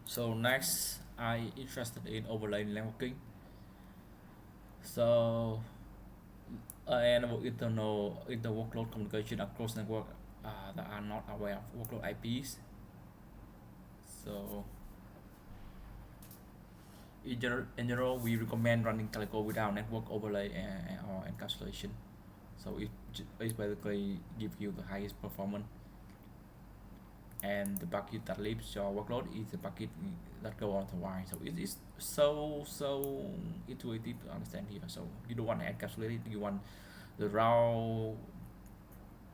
So next, I interested in overlay networking. So enable internal inter workload communication across network that are not aware of workload IPs. So in general, we recommend running Calico without network overlay or encapsulation. So it basically give you the highest performance, and the bucket that leaves your workload is the bucket that go on the wire. So it is so intuitive to understand here. So you don't want to encapsulate it, you want the raw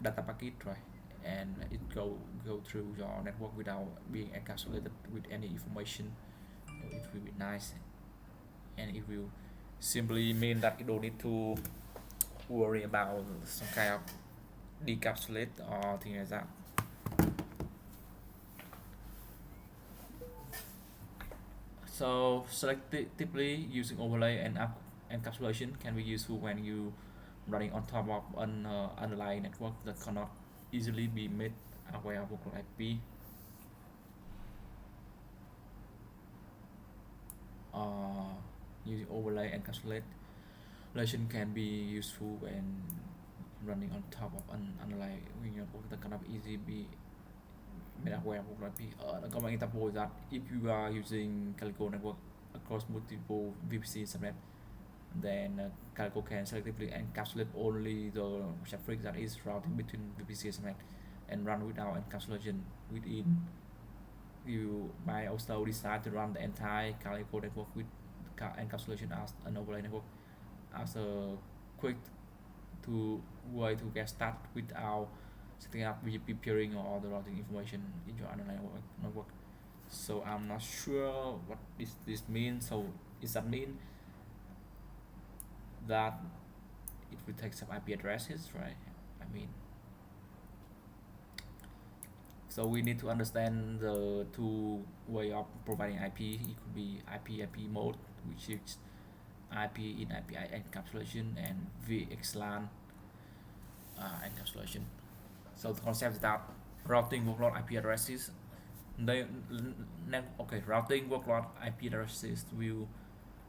data packet, right? And it go through your network without being encapsulated with any information. So it will be nice, and it will simply mean that you don't need to worry about some kind of decapsulate or thing like that. So selectively using overlay and encapsulation can be useful when you running on top of an underlying network that cannot easily be made aware of local IP. uh, Using overlay and encapsulation can be useful when running on top of an underlying network that cannot easily be made aware of local IP. A common example is that if you are using Calico network across multiple VPC subnet, then Calico can selectively encapsulate only the traffic that is routing between VPC subnet and run without encapsulation within. You might also decide to run the entire Calico network with encapsulation as an overlay network as a quick to way to get started without setting up BGP peering or other routing information in your underlying network. So I'm not sure what this means. So does that mean that it will take some IP addresses, right? I mean, so we need to understand the two way of providing IP. It could be IP mode, which is IP in API encapsulation, and VXLAN encapsulation. So the concept is that routing workload IP addresses, they okay, routing workload IP addresses will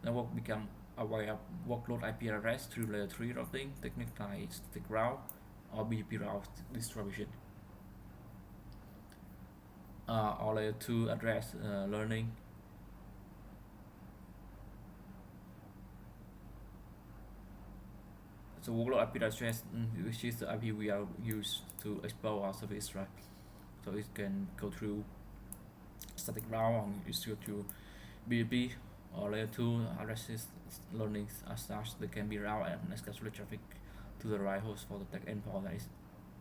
network become aware of workload IP address through layer 3 routing technique like static route or BGP route distribution, or layer 2 address learning. So workload IP address, which is the IP we are used to explore our service, right? So it can go through static route and it's go through BGP or layer 2 addresses learning as such. They can be route and escalate traffic to the right host for the tech endpoint that is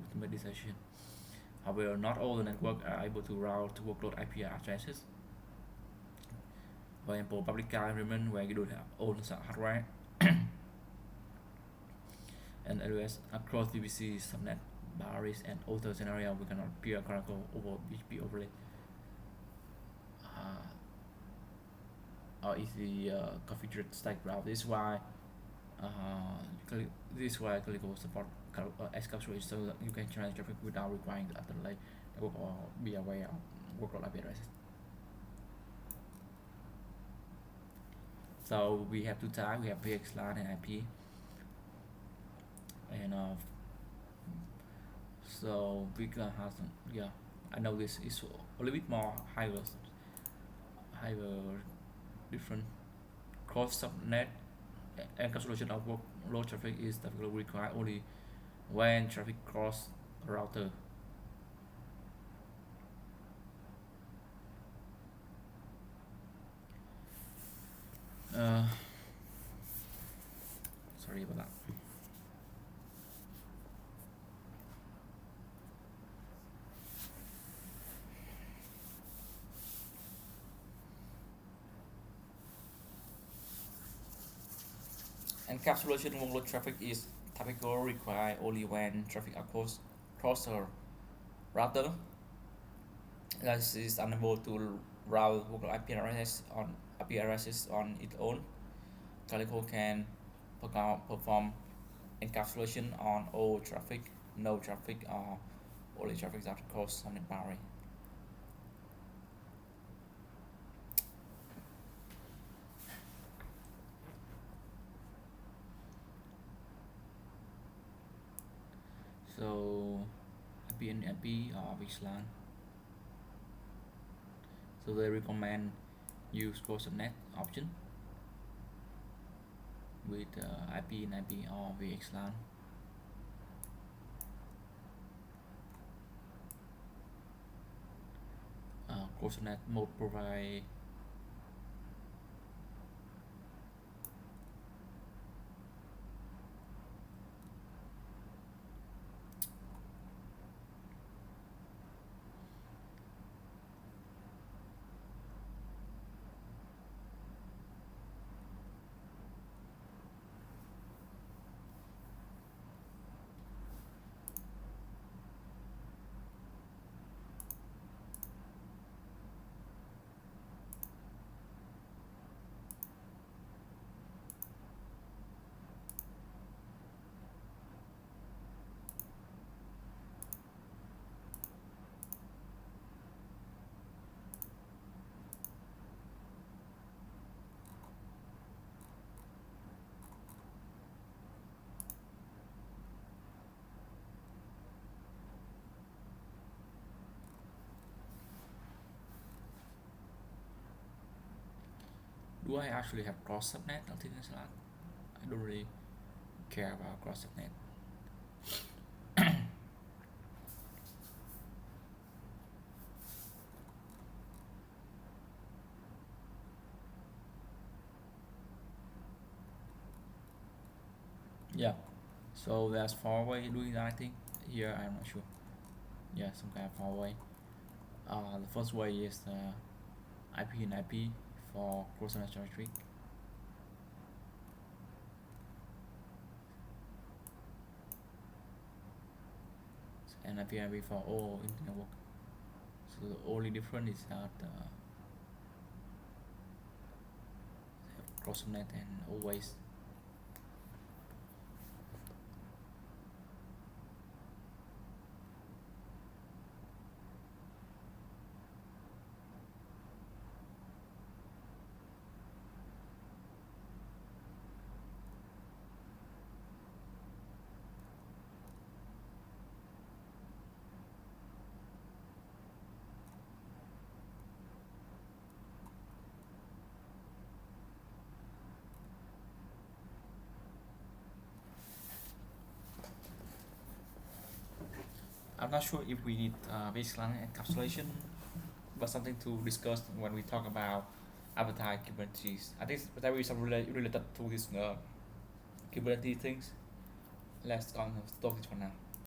ultimate decision. However, not all the network are able to route to workload IP addresses. For example, public key environment where you don't have own hardware and address across VPC subnet boundaries and other scenario we cannot peer chronicle over BGP overlay. Or is the configured stack route. This is why Calico support encapsulation so that you can channel traffic without requiring the underlay network or be aware of workload IP addresses. So we have two types. We have VXLAN and IP, and so VXLAN has yeah. I know this is a little bit more higher different cross subnet encapsulation of workload traffic is typically required only when traffic cross a router. Uh, Sorry about that. Encapsulation workload traffic is typically required only when traffic across a router that is unable to route workload IP addresses on its own. Calico can perform encapsulation on all traffic, no traffic, or only traffic that cross subnet boundary. So IP and IP or VXLAN. So they recommend use cross-net option with IP and IP or VXLAN. Cross-net mode provide do I actually have cross subnet on Tinker's Lab? I don't really care about cross subnet. Yeah, so there's four way doing that, I think. Here I'm not sure. Yeah, some kind of four way. The first way is IP and IP for cross-net traffic, and IP and IP for all internet network. So the only difference is that cross-net and always. I'm not sure if we need VXLAN encapsulation, but something to discuss when we talk about advertised Kubernetes. I think there is some related to this Kubernetes things. Let's talk this for now.